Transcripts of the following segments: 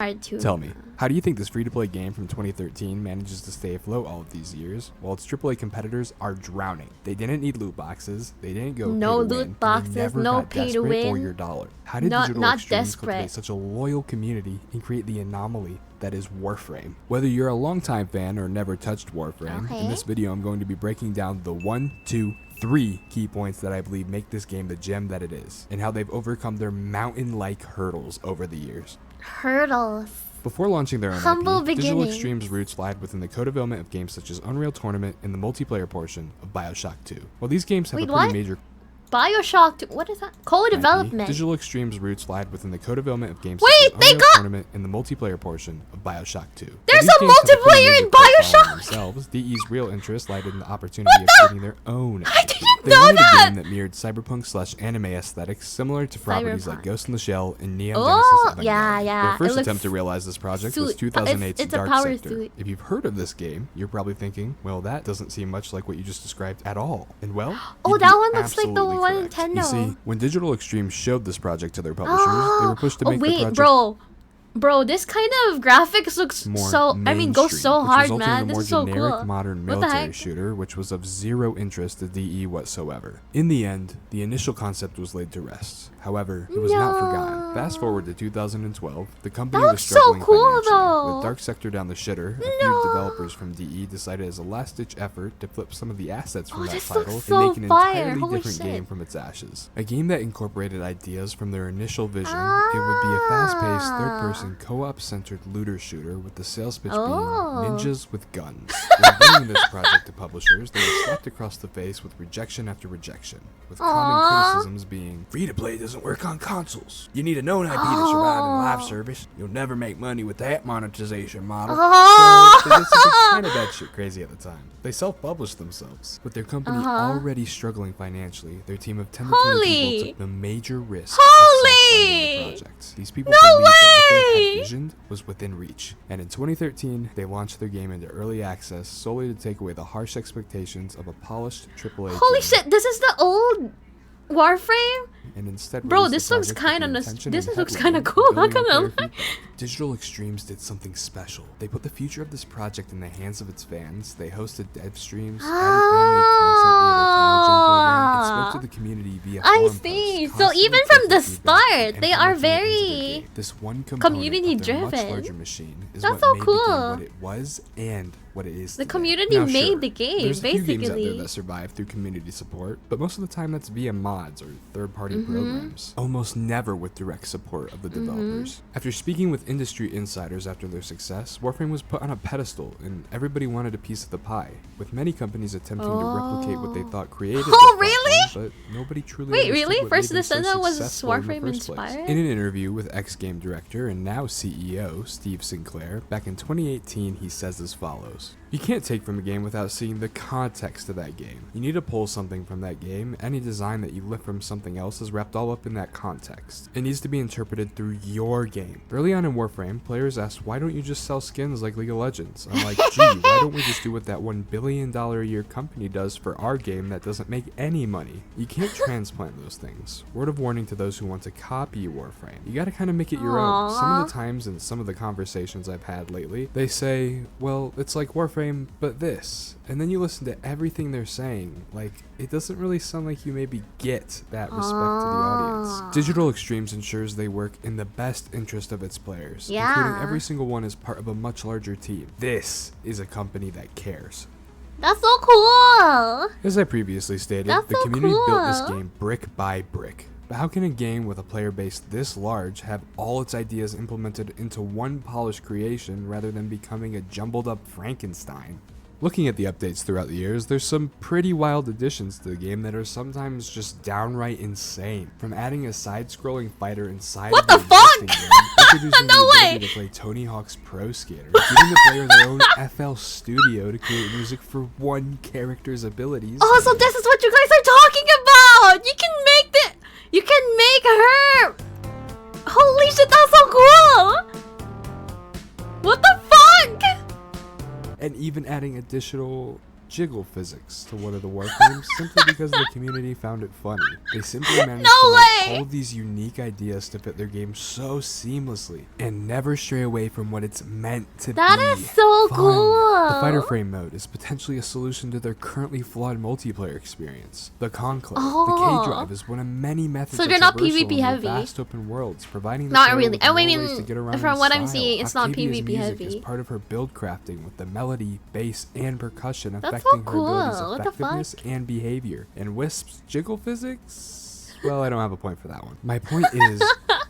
Hard to. Tell me, how do you think this free-to-play game from 2013 manages to stay afloat all of these years, while its AAA competitors are drowning? They didn't need loot boxes, they didn't go No pay to loot win, boxes, they never no got pay to desperate for win. your dollar. How did Not Digital Extremes desperate. cultivate such a loyal community and create the anomaly that is Warframe? Whether you're a longtime fan or never touched Warframe, Okay. in this video I'm going to be breaking down the 1, 2, 3 key points that I believe make this game the gem that it is, and how they've overcome their mountain-like hurdles over the years. Hurdles. Before launching their own Humble IP, Digital beginnings. Extremes' roots lied within the co-development of games such as Unreal Tournament and the multiplayer portion of BioShock 2. While these games have Wait, a pretty what? major Bioshock. What is that? Co-development. Digital Extremes' roots lied within the co-development of games Wait, such as they Unreal got- Tournament and the multiplayer portion of BioShock 2. There's While a these games have pretty multiplayer major in cult following BioShock! Themselves, DE's real interest lied in the opportunity of creating their own. I didn't They know wanted that! a game that mirrored cyberpunk/anime aesthetics, similar to properties like Cyberpunk. Ghost in the Shell and Neon Oh, Genesis Evangelion. yeah, yeah, Their it first looks attempt to realize this project was suit. 2008's It's a Dark power Sector. suit. If you've heard of this game, you're probably thinking, well, that doesn't seem much like what you just described at all. And well, Oh, you'd that be one looks like the absolutely one in correct. You Tenno. see, when Digital Extremes showed this project to their publishers, they were pushed to Oh make the wait, project bro, this kind of graphics looks more so. I mean, goes mainstream, so which hard, resulted man. in a This more is so generic, cool. modern What the military heck? shooter, which was of zero interest to DE whatsoever. In the end, the initial concept was laid to rest. However, it was not forgotten. Fast forward to 2012, the company That was looks so struggling cool, financially. though. With Dark Sector down the shitter, a few developers from DE decided as a last-ditch effort to flip some of the assets from that this title looks and so make an fire. entirely Holy different shit. game from its ashes. A game that incorporated ideas from their initial vision. It would be a fast-paced, third-person, co-op-centered looter shooter with the sales pitch being ninjas with guns. When bringing this project to publishers, they were slapped across the face with rejection after rejection, with common criticisms being, free-to-play doesn't work on consoles. You need a known IP to survive in live service. You'll never make money with that monetization model. So they did something kind of batshit crazy at the time. They self-published themselves. With their company already struggling financially, their team of 10 to 20 people took the major risk of self-funding the project. These people believed that what they had visioned was within reach. And in 2013, they launched their game into early access solely to take away the harsh expectations of a polished AAA Holy game. shit! This is the old Warframe. And instead Bro, released this the looks project with kinda the nos- intention this and looks headline kinda cool, not building gonna up their lie. feedback. Digital Extremes did something special. They put the future of this project in the hands of its fans. They hosted dev streams, added fan-made content via their Channel Gen program, and spoke to the community via I forum see. posts, So constantly even from taking the feedback start, and they are implementing it into their very game. This one component community of their much driven. larger machine is That's what so made the cool. game what it was and what it is The today. community Now, made sure, the game, there's a few games out there basically. that survive through community support, but most of the time that's via mods or third-party Mm-hmm. programs. Almost never with direct support of the developers. After speaking with industry insiders after their success, Warframe was put on a pedestal and everybody wanted a piece of the pie, with many companies attempting to replicate what they thought created the really? platform, but nobody truly Wait, understood really? what First made them so Descendant was successful in the Warframe first place. inspired? In an interview with ex-game director and now CEO Steve Sinclair, back in 2018 he says as follows: "You can't take from a game without seeing the context of that game. You need to pull something from that game. Any design that you lift from something else is wrapped all up in that context. It needs to be interpreted through your game." Early on in Warframe, players asked, why don't you just sell skins like League of Legends? I'm like, gee, why don't we just do what that $1 billion a year company does for our game that doesn't make any money? You can't transplant those things. Word of warning to those who want to copy Warframe. You gotta kind of make it your own. Some of the times in some of the conversations I've had lately, they say, well, it's like Warframe, but this. And then you listen to everything they're saying, like, it doesn't really sound like you maybe get that respect to the audience. Digital Extremes ensures they work in the best interest of its players, including every single one as part of a much larger team. This is a company that cares. That's so cool. As I previously stated, That's the so community built this cool. game brick by brick. But how can a game with a player base this large have all its ideas implemented into one polished creation rather than becoming a jumbled up Frankenstein? Looking at the updates throughout the years, there's some pretty wild additions to the game that are sometimes just downright insane. From adding a side-scrolling fighter inside What of the existing fuck? game, introducing No the ability way! to play Tony Hawk's Pro Skater, giving the player their own FL Studio to create music for one character's abilities. Oh, so this is what you guys are talking about. You can make her. Holy shit, that's so cool. What the fuck? And even adding additional jiggle physics to one of the Warframes simply because the community found it funny. They simply managed No to way! all these unique ideas to fit their game so seamlessly and never stray away from what it's meant to be. That is so fun. cool. The fighter frame mode is potentially a solution to their currently flawed multiplayer experience. The Conclave, the K-Drive is one of many methods So of they're not traversal PvP in the heavy. vast open worlds, providing the Not player really. with I more mean, ways to get around from in what I'm style. seeing, it's not Octavia's PvP music heavy. is part of her build crafting, with the melody, bass, and percussion That's affecting so her abilities' cool. What the effectiveness fuck? and behavior. And Wisp's jiggle physics? Well, I don't have a point for that one. My point is,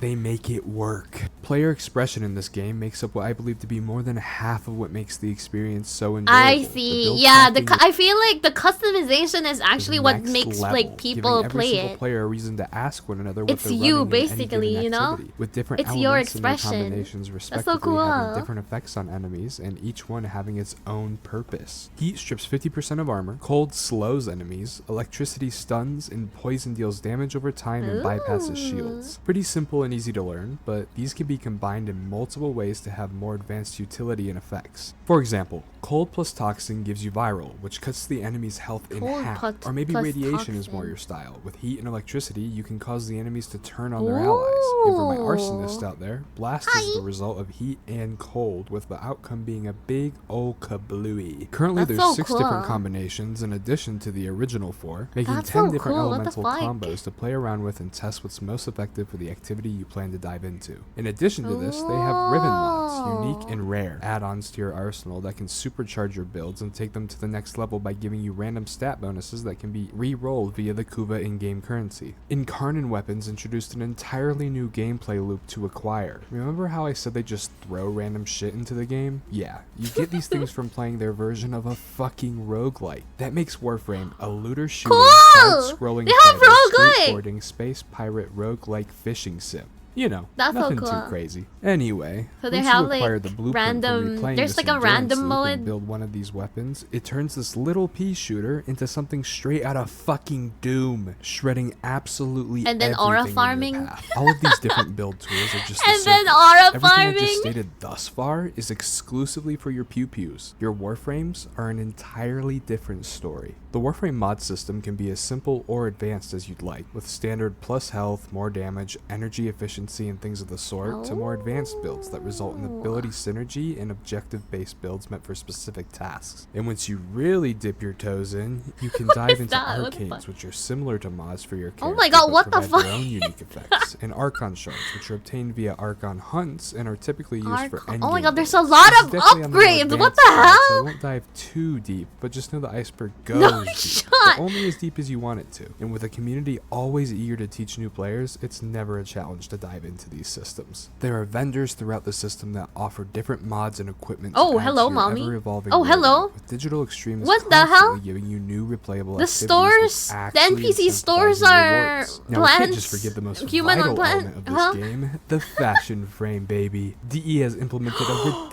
they make it work. Player expression in this game makes up what I believe to be more than half of what makes the experience so enjoyable. I The see. build Yeah, crafting I feel like the customization is actually is what next makes level, like people giving every play single it. player a reason to ask one another what It's they're you, running in any basically, given you know? activity, with different It's your elements and their expression. combinations That's so respectively having cool. different effects on enemies, and each one having its own purpose. Heat strips 50% of armor, cold slows enemies, electricity stuns, and poison deals damage over time and bypasses shields. Pretty simple and easy to learn, but these can be combined in multiple ways to have more advanced utility and effects. For example, cold plus toxin gives you viral, which cuts the enemy's health in Cold half. plus Or maybe radiation is toxin. more your style. With heat and electricity, you can cause the enemies to turn on their allies. And for my arsonists out there, blast is the result of heat and cold, with the outcome being a big ol' kablooey. Currently, That's there's so 6 cool. different combinations in addition to the original 4, making That's 10 so different cool. What the elemental fuck? combos to play around with and test what's most effective for the activity you plan to dive into. In addition to this, they have ribbon mods, unique and rare add-ons to your arsenal that can supercharge your builds and take them to the next level by giving you random stat bonuses that can be re-rolled via the Kuva in-game currency. Incarnate weapons introduced an entirely new gameplay loop to acquire. Remember how I said they just throw random shit into the game? Yeah, you get these things from playing their version of a fucking roguelike. That makes Warframe a looter shooting, side-scrolling They have fighter, roguelike! skateboarding, space pirate roguelike fishing sim. You know, That's so nothing cool. too crazy. Anyway, So they once have, you acquire like, the blueprint random- from replaying there's this like a endurance random loop mode. and build one of these weapons, it turns this little pea shooter into something straight out of fucking Doom, shredding absolutely And then everything aura in your farming. path. All of these different build tools are just the And then surface. aura Everything I farming. just stated thus far is exclusively for your pew-pews. Your Warframes are an entirely different story. The Warframe mod system can be as simple or advanced as you'd like, with standard plus health, more damage, energy efficiency, and things of the sort, to more advanced builds that result in ability synergy and objective-based builds meant for specific tasks. And once you really dip your toes in, you can dive is into that? What the arcanes, fuck? which are similar to mods for your character, Oh my god, but what the provide fuck? their own unique effects, and Archon shards, which are obtained via Archon hunts and are typically used for endgame Oh my god, there's a builds. lot This of is definitely on the more upgrades. What advanced the side, hell? So I won't dive too deep, but just know the iceberg goes No deep, shot. but only as deep as you want it to. And with a community always eager to teach new players, it's never a challenge to dive into these systems. There are vendors throughout the system that offer different mods and equipment to Oh, add hello, to your mommy. ever-evolving Oh, hello. roadmap, with Digital Extremes What the hell? constantly giving you new replayable The activities stores, which the actually NPC stores incentivize are rewards. Now, we can't just plants, forget the most human vital plant, element of this huh? game, the fashion frame, baby. DE has implemented a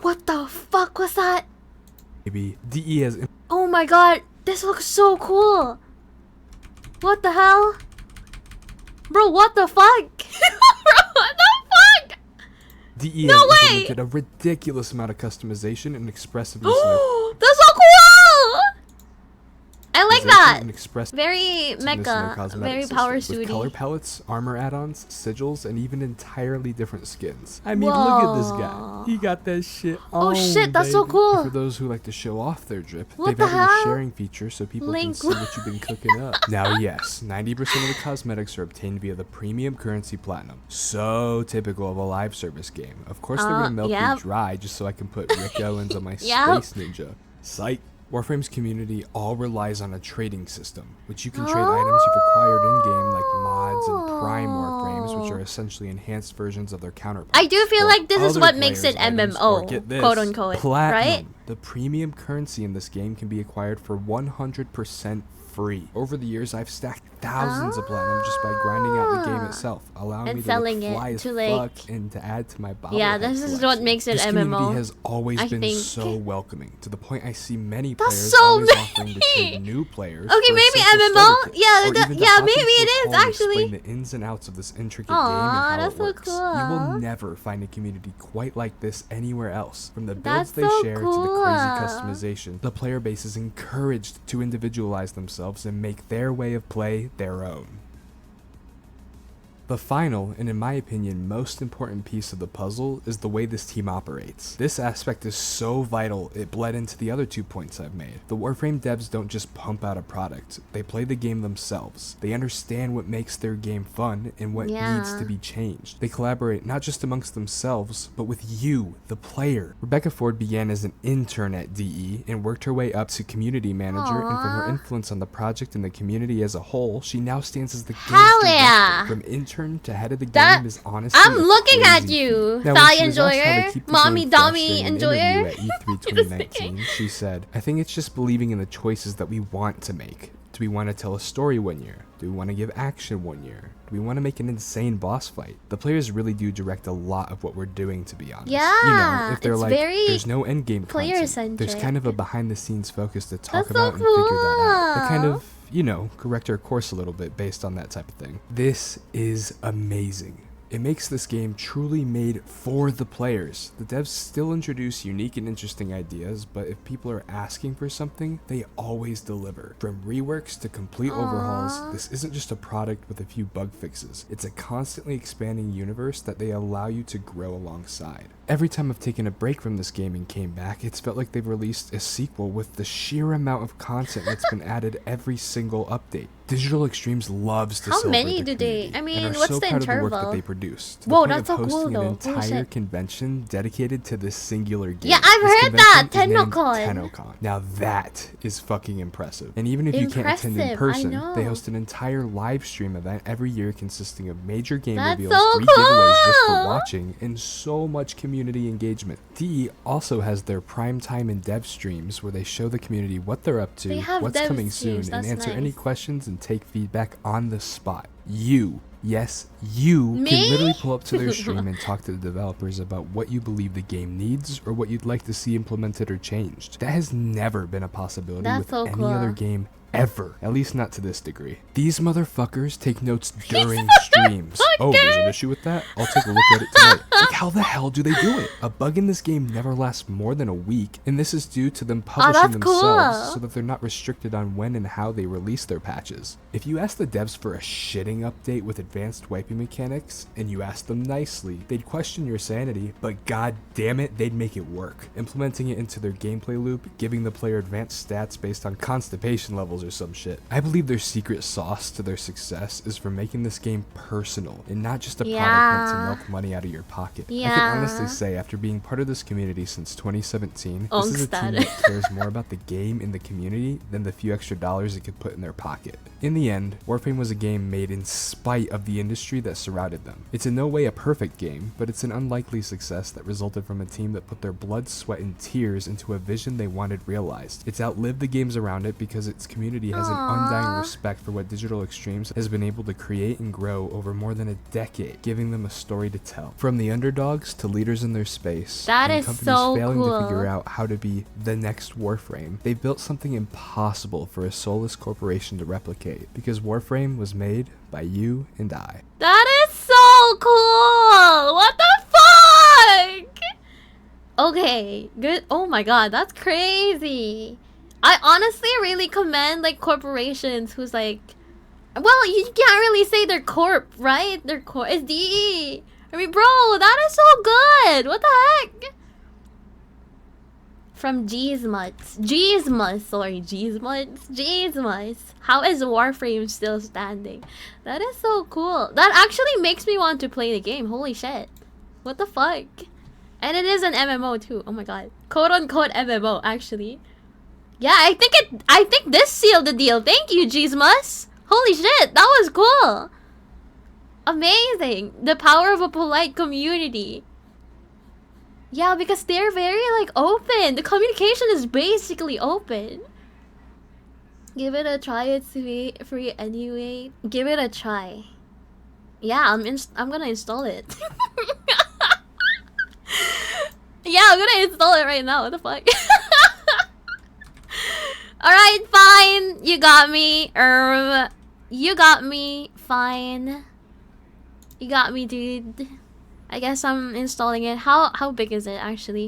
What the fuck was that? DE has Oh my god, this looks so cool. What the hell? Bro, what the fuck? Bro, what the fuck? DE No has way! implemented a ridiculous amount of customization and expressiveness in their That's so cool! I like that. and expressiveness Very in their mecha, cosmetic very system, power with color suity. palettes, armor add-ons, sigils, and even entirely different skins. I mean, look at this guy. He got that shit on, Oh shit, that's so baby. cool. And for those who like to show off their drip, What they've the added a hell? sharing feature so people Link. can see what you've been cooking up. Now, yes, 90% of the cosmetics are obtained via the premium currency platinum. So typical of a live service game. Of course, they're gonna melt yep. me dry just so I can put Rick Owens on my Yep. Space Ninja. Psych. Warframe's community all relies on a trading system, which you can trade items you've acquired in-game, like mods and prime Warframes, which are essentially enhanced versions of their counterparts. I do feel or like this is other what makes players' it items, MMO, or get this, quote unquote, platinum. right? The premium currency in this game can be acquired for 100% free. Over the years, I've stacked thousands of platinum just by grinding out the game itself, allowing And me to selling look it fly as to, like- fuck and to add to my bobblehead Yeah, this is what collection. makes it This MMO. community has always I been think. so welcoming, to the point I see many That's players so always many! offering to trade new players. Okay, for a maybe simple MMO? starter kit, Yeah, or even to yeah, hop maybe into a it is, call and actually. explain the ins and outs of this intricate Aw, game and how that's it so works. You will cool. never find a community quite like this anywhere else. From the That's builds they so share to the cool. crazy customization, the player base is encouraged to individualize themselves and make their way of play their own. The final, and in my opinion most important piece of the puzzle, is the way this team operates. This aspect is so vital it bled into the other 2 points I've made. The Warframe devs don't just pump out a product, they play the game themselves. They understand what makes their game fun and what needs to be changed. They collaborate not just amongst themselves, but with you, the player. Rebecca Ford began as an intern at DE and worked her way up to community manager, and from her influence on the project and the community as a whole, she now stands as the game Hell director. yeah. From intern to head of the That- game is honestly I'm a looking at crazy you, feat. Now, Thigh when she was asked how to Enjoyer, keep the Mommy game fresh Dummy during an Enjoyer. interview at E3 Just 2019, she said, "I think it's just believing in the choices that we want to make. Do we want to tell a story one year? Do we want to give action one year? Do we want to make an insane boss fight?" The players really do direct a lot of what we're doing, to be honest. You know, Yeah, if they're it's like, very there's no end game content, there's player-centric. kind of a behind the scenes focus to talk That's so about and figure that out. They kind cool. of, you know, correct our course a little bit based on that type of thing. This is amazing. It makes this game truly made for the players. The devs still introduce unique and interesting ideas, but if people are asking for something, they always deliver. From reworks to complete overhauls, this isn't just a product with a few bug fixes. It's a constantly expanding universe that they allow you to grow alongside. Every time I've taken a break from this game and came back, it's felt like they've released a sequel with the sheer amount of content that's been added every single update. Digital Extremes loves to How celebrate many the do they- community I mean, and are what's so the proud of the work that interval? they produce. To Whoa, the point that's of so cool, hosting though. an Holy entire shit. convention dedicated to this singular game. Yeah, I've This heard that, convention is named TennoCon. TennoCon. Now that is fucking impressive. And even if you can't attend in Impressive, I person, they know. host an entire live stream event every year consisting of major game That's reveals, so 3 giveaways just for cool. watching, and so much community engagement. DE also has their prime time and dev streams where they show the community what they're up They to, have what's dev coming streams, soon, and that's answer any nice. questions and take feedback on the spot. You, yes, you Me? can literally pull up to their stream and talk to the developers about what you believe the game needs or what you'd like to see implemented or changed. That has never been a possibility That's with so any cool. other game ever. At least not to this degree. These motherfuckers take notes during streams. Oh, there's an issue with that? I'll take a look at it tonight. Like, how the hell do they do it? A bug in this game never lasts more than a week, and this is due to them publishing that's themselves cool. so that they're not restricted on when and how they release their patches. If you ask the devs for a shitting update with advanced wiping mechanics, and you ask them nicely, they'd question your sanity, but god damn it, they'd make it work. Implementing it into their gameplay loop, giving the player advanced stats based on constipation levels or some shit. I believe their secret sauce to their success is for making this game personal and not just a product meant to Yeah. milk money out of your pocket. I Yeah. can honestly say, after being part of this community since 2017, this is a team Ongstad. that cares more about the game and the community than the few extra dollars it could put in their pocket. In the end, Warframe was a game made in spite of the industry that surrounded them. It's in no way a perfect game, but it's an unlikely success that resulted from a team that put their blood, sweat, and tears into a vision they wanted realized. It's outlived the games around it because its community has an undying respect for what Digital Extremes has been able to create and grow over more than a decade, giving them a story to tell. From the underdogs to leaders in their space, That and is companies so failing cool. to figure out how to be the next Warframe, they've built something impossible for a soulless corporation to replicate, because Warframe was made by you and I. That is so cool! What the fuck? Okay, good. Oh my god, that's crazy. I honestly really commend like corporations who's like, well, you can't really say they're corp, right? They're corp. It's DE. I mean, bro, that is so good. What the heck? From Jeezmus. How is Warframe still standing? That is so cool. That actually makes me want to play the game. Holy shit. What the fuck? And it is an MMO too. Oh my god. Quote unquote MMO actually. Yeah, I think this sealed the deal. Thank you, Jeezmus. Holy shit, that was cool. Amazing. The power of a polite community. Yeah, because they're very like open. The communication is basically open. Give it a try. It's free anyway. Give it a try. Yeah, I'm gonna install it. Yeah, I'm gonna install it right now. What the fuck? Alright, fine. You got me. You got me. Fine. You got me, dude. I guess I'm installing it. How big is it actually?